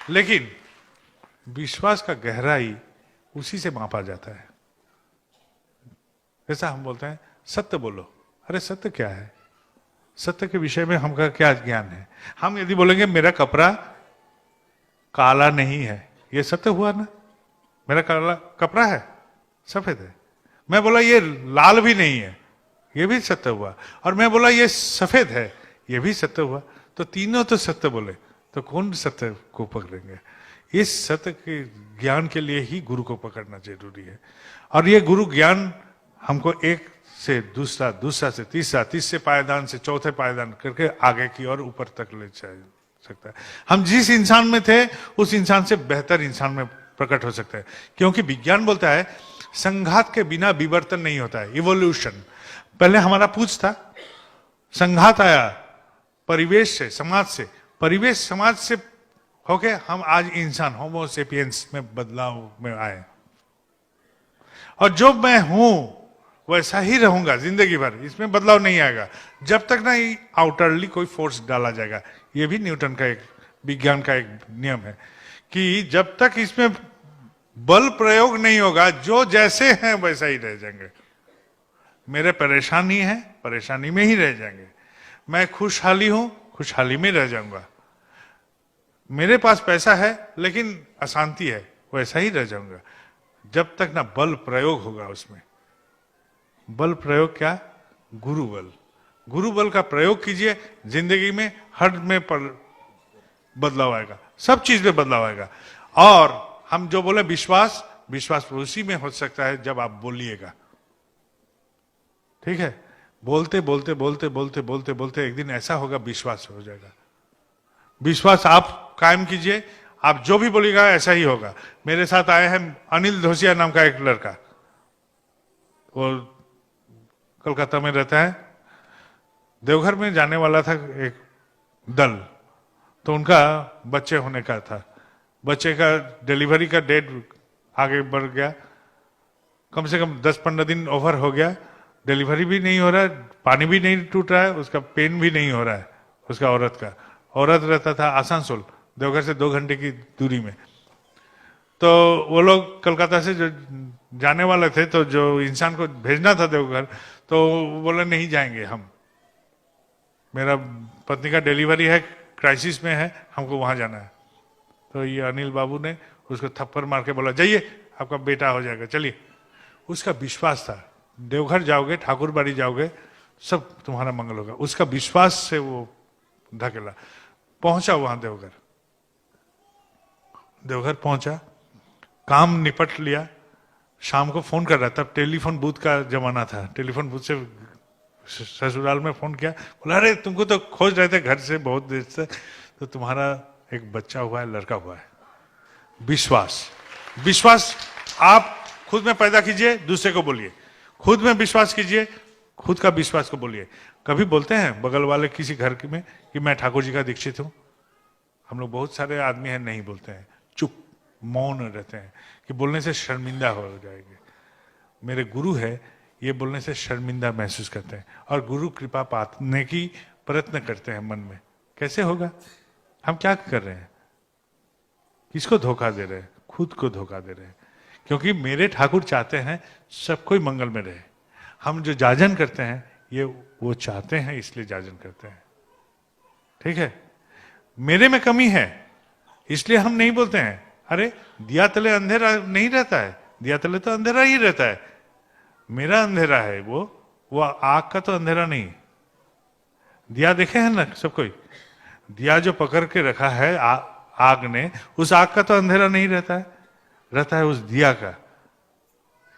लेकिन विश्वास का गहराई उसी से मापा जाता है। जैसा हम बोलते हैं सत्य बोलो, अरे सत्य क्या है? सत्य के विषय में हमका क्या ज्ञान है? हम यदि बोलेंगे मेरा कपड़ा काला नहीं है, ये सत्य हुआ ना? मेरा काला कपड़ा है, सफेद है। मैं बोला ये लाल भी नहीं है, ये भी सत्य हुआ। और मैं बोला ये सफेद है, ये भी सत्य हुआ। तो तीनों तो सत्य बोले, तो कौन सत्य को पकड़ेंगे? इस सत्य के ज्ञान के लिए ही गुरु को पकड़ना जरूरी है। और ये गुरु ज्ञान हमको एक से दूसरा, दूसरा से तीसरा, तीसरे पायदान से चौथे पायदान करके आगे की और ऊपर तक ले जा सकता है। हम जिस इंसान में थे उस इंसान से बेहतर इंसान में प्रकट हो सकता है, क्योंकि विज्ञान बोलता है संघात के बिना विवर्तन नहीं होता है, इवोल्यूशन। पहले हमारा पूछ था, संघात आया परिवेश से, समाज से, परिवेश समाज से होके हम आज इंसान होमो सेपियंस में बदलाव में आए। और जो मैं हूं वैसा ही रहूंगा जिंदगी भर, इसमें बदलाव नहीं आएगा जब तक ना आउटरली कोई फोर्स डाला जाएगा। यह भी न्यूटन का एक विज्ञान का एक नियम है कि जब तक इसमें बल प्रयोग नहीं होगा, जो जैसे हैं वैसा ही रह जाएंगे। मेरे परेशानी है, परेशानी में ही रह जाएंगे। मैं खुशहाली हूं, खुशहाली में रह जाऊंगा। मेरे पास पैसा है लेकिन अशांति है, वैसा ही रह जाऊंगा जब तक ना बल प्रयोग होगा उसमें। बल प्रयोग क्या? गुरु बल। गुरु बल का प्रयोग कीजिए, जिंदगी में हर में बदलाव आएगा, सब चीज में बदलाव आएगा। और हम जो बोले विश्वास, विश्वास उसी में हो सकता है जब आप बोलिएगा। ठीक है? बोलते बोलते बोलते बोलते बोलते बोलते एक दिन ऐसा होगा विश्वास हो जाएगा। विश्वास आप कायम कीजिए, आप जो भी बोलिएगा ऐसा ही होगा। मेरे साथ आए हैं अनिल धोसिया नाम का एक लड़का, वो कोलकाता में रहता है। देवघर में जाने वाला था एक दल, तो उनका बच्चे होने का था। बच्चे का डिलीवरी का डेट आगे बढ़ गया, कम से कम 10-15 दिन ओवर हो गया। डिलीवरी भी नहीं हो रहा है, पानी भी नहीं टूट रहा है, उसका पेन भी नहीं हो रहा है उसका औरत का। औरत रहता था आसनसोल, देवघर से 2 घंटे की दूरी में। तो वो लोग कलकत्ता से जो जाने वाले थे, तो जो इंसान को भेजना था देवघर, तो बोले नहीं जाएंगे हम, मेरा पत्नी का डिलीवरी है, क्राइसिस में है, हमको वहां जाना है। तो ये अनिल बाबू ने उसको थप्पड़ मार के बोला जाइए आपका बेटा हो जाएगा, चलिए। उसका विश्वास था देवघर जाओगे, ठाकुर बाड़ी जाओगे, सब तुम्हारा मंगल होगा। उसका विश्वास से वो धकेला, पहुंचा वहां देवघर। देवघर पहुंचा, काम निपट लिया, शाम को फोन कर रहा, तब टेलीफोन बूथ का जमाना था। टेलीफोन बूथ से ससुराल में फोन किया, बोला अरे तुमको तो खोज रहे थे घर से बहुत देर से, तो तुम्हारा एक बच्चा हुआ है, लड़का हुआ है। विश्वास, विश्वास आप खुद में पैदा कीजिए, दूसरे को बोलिए। खुद में विश्वास कीजिए, खुद का विश्वास को बोलिए। कभी बोलते हैं बगल वाले किसी घर में कि मैं ठाकुर जी का दीक्षित हूं? हम लोग बहुत सारे आदमी हैं नहीं बोलते हैं, चुप मौन रहते हैं कि बोलने से शर्मिंदा हो जाएंगे। मेरे गुरु है, ये बोलने से शर्मिंदा महसूस करते हैं और गुरु कृपा पाने की प्रयत्न करते हैं मन में। कैसे होगा? हम क्या कर रहे हैं? किसको धोखा दे रहे हैं? खुद को धोखा दे रहे हैं। क्योंकि मेरे ठाकुर चाहते हैं सब कोई मंगल में रहे। हम जो जाजन करते हैं ये वो चाहते हैं, इसलिए जाजन करते हैं। ठीक है? मेरे में कमी है इसलिए हम नहीं बोलते हैं अरे दिया तले अंधेरा नहीं रहता है, दिया तले तो अंधेरा ही रहता है। मेरा अंधेरा है वो आग का तो अंधेरा नहीं। दिया देखे हैं ना सब कोई, दिया जो पकड़ के रखा है आग ने, उस आग का तो अंधेरा नहीं रहता है, रहता है उस दिया का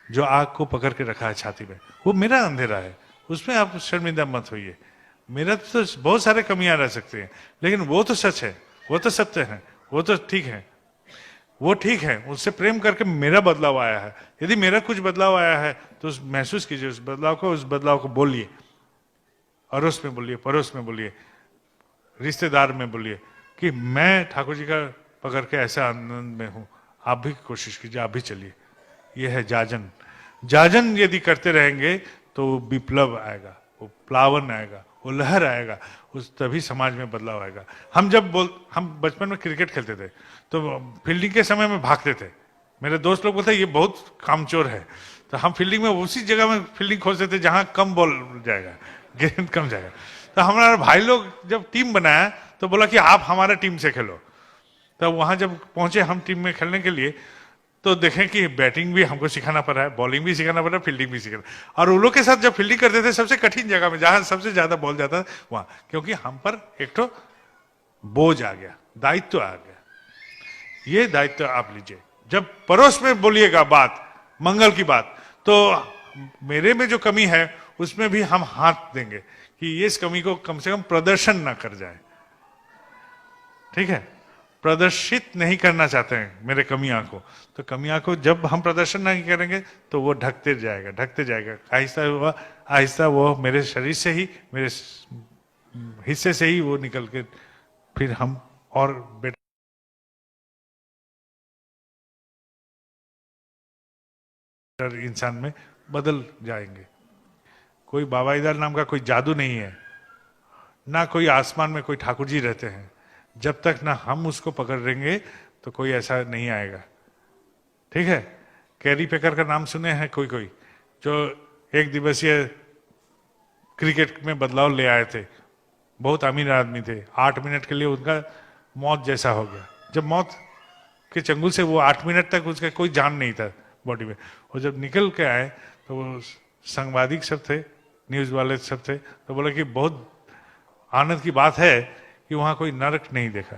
जो आग को पकड़ के रखा है छाती में। वो मेरा अंधेरा है, उसमें आप शर्मिंदा मत होइए। मेरा तो बहुत सारे कमियां रह सकती हैं, लेकिन वो तो सच है, वो तो सत्य है, वो तो ठीक है, वो ठीक है। उससे प्रेम करके मेरा बदलाव आया है। यदि मेरा कुछ बदलाव आया है तो उस महसूस कीजिए उस बदलाव को बोलिए, अड़ोस में बोलिए, पड़ोस में बोलिए, रिश्तेदार में बोलिए कि मैं ठाकुर जी का पकड़ के ऐसा आनंद में हूं, आप भी कोशिश कीजिए, आप भी चलिए। यह है जाजन। जाजन यदि करते रहेंगे तो विप्लव आएगा, वो प्लावन आएगा, वो लहर आएगा, उस तभी समाज में बदलाव आएगा। हम बचपन में क्रिकेट खेलते थे तो फील्डिंग के समय में भागते थे। मेरे दोस्त लोग बोलते ये बहुत कामचोर है, तो हम फील्डिंग में उसी जगह में फील्डिंग खोजते थे जहां कम बॉल जाएगा, गेंद कम जाएगा। तो हमारे भाई लोग जब टीम बनाया तो बोला कि आप हमारे टीम से खेलो। तो वहां जब पहुंचे हम टीम में खेलने के लिए, तो देखें कि बैटिंग भी हमको सिखाना पड़ रहा है, बॉलिंग भी सिखाना पड़ रहा है, फील्डिंग भी सिखाना। और उन लोग के साथ जब फील्डिंग करते थे सबसे कठिन जगह में जहां सबसे ज्यादा बॉल जाता था वहां, क्योंकि हम पर एक तो बोझ आ गया, दायित्व आ गया। ये दायित्व आप लीजिए, जब पड़ोस में बोलिएगा बात मंगल की बात, तो मेरे में जो कमी है उसमें भी हम हाथ देंगे कि इस कमी को कम से कम प्रदर्शन ना कर जाए। ठीक है, प्रदर्शित नहीं करना चाहते हैं मेरे कमियां को, तो कमियां को जब हम प्रदर्शन नहीं करेंगे तो वो ढकते जाएगा। आहिस्ता वो मेरे शरीर से ही, मेरे हिस्से से ही वो निकल के फिर हम और बेटर इंसान में बदल जाएंगे। कोई बाबा इधर नाम का कोई जादू नहीं है, ना कोई आसमान में कोई ठाकुर जी रहते हैं। जब तक ना हम उसको पकड़ेंगे तो कोई ऐसा नहीं आएगा। ठीक है, कैरी पेकर का नाम सुने हैं कोई जो एक दिवसीय क्रिकेट में बदलाव ले आए थे, बहुत अमीर आदमी थे। 8 मिनट के लिए उनका मौत जैसा हो गया। जब मौत के चंगुल से वो 8 मिनट तक उसका कोई जान नहीं था बॉडी में, वो जब निकल के आए तो वो सांबादिक सब थे, न्यूज वाले सब थे, तो बोले कि बहुत आनंद की बात है कि वहां कोई नरक नहीं देखा,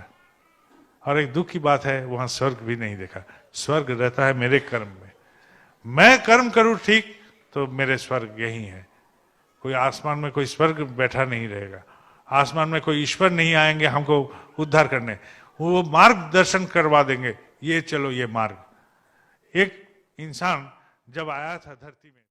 और एक दुख की बात है वहां स्वर्ग भी नहीं देखा। स्वर्ग रहता है मेरे कर्म में, मैं कर्म करूं ठीक तो मेरे स्वर्ग यही है। कोई आसमान में कोई स्वर्ग बैठा नहीं रहेगा, आसमान में कोई ईश्वर नहीं आएंगे हमको उद्धार करने, वो मार्गदर्शन करवा देंगे, ये चलो ये मार्ग। एक इंसान जब आया था धरती में